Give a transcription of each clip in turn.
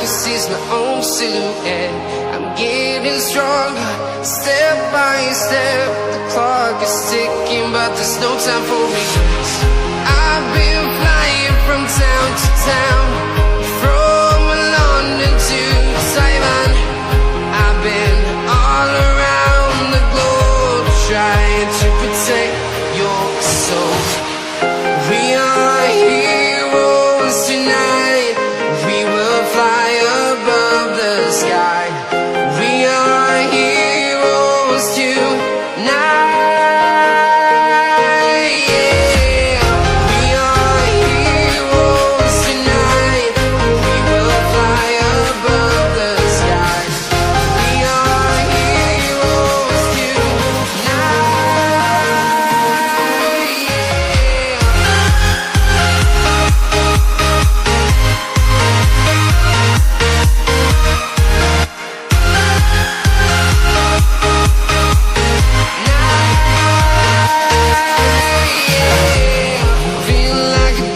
eyes sees my own silhouette. I'm getting stronger, step by step. The clock is ticking, but there's no time for regrets. I've been flying from town to town, from London to Taiwan. I've been all around the globe, trying to protect your soul. We are heroes tonight. We will fly above the sky. We are heroes tonight. Yeah. We are heroes tonight. We will fly above the sky. We are heroes tonight. Feel like a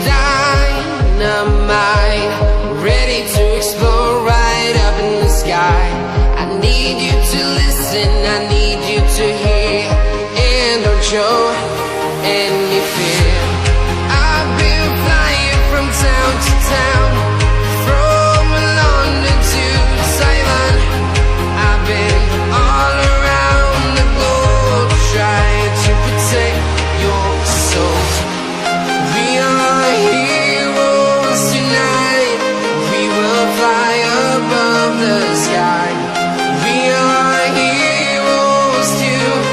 dynamite, ready to explode right up in the sky. I need you to listen, I need you to hear, and don't show any fear. I've been flying from town to town, from London to Taiwan. I've been all around the globe, trying to protect your soul. We are heroes tonight. We will fly above the sky. We are heroes tonight.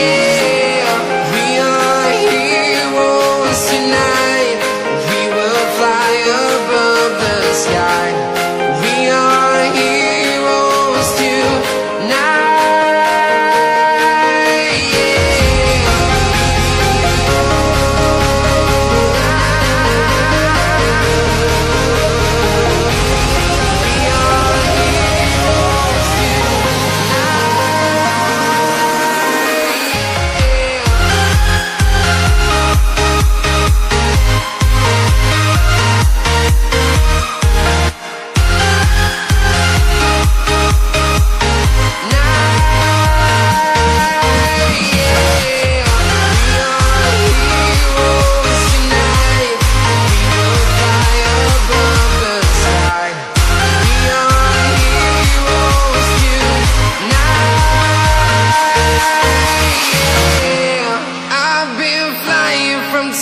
Yeah. We are heroes tonight. We will fly above the sky. We are heroes tonight.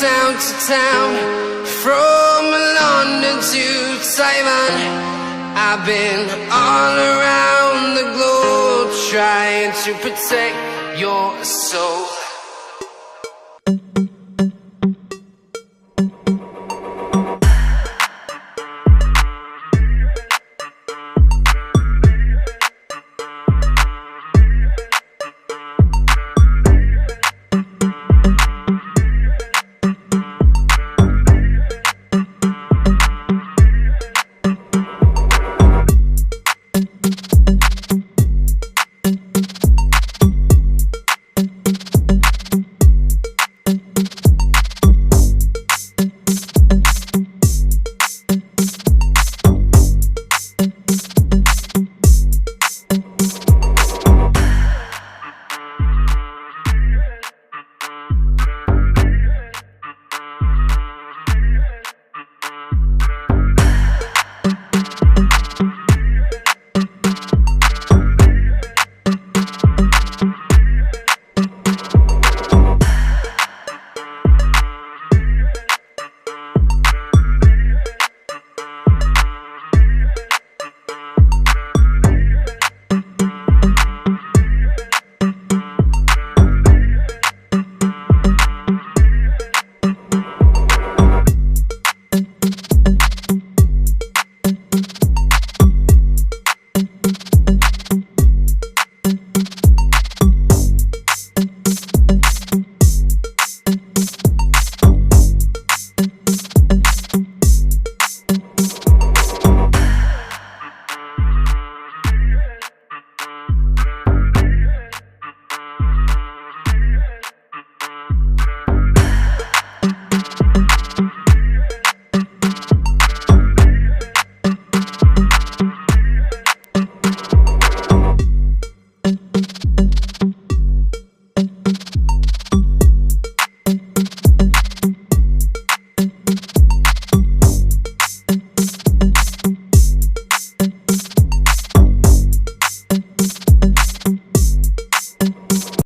Town to town, from London to Taiwan. I've been all around the globe, trying to protect your soul.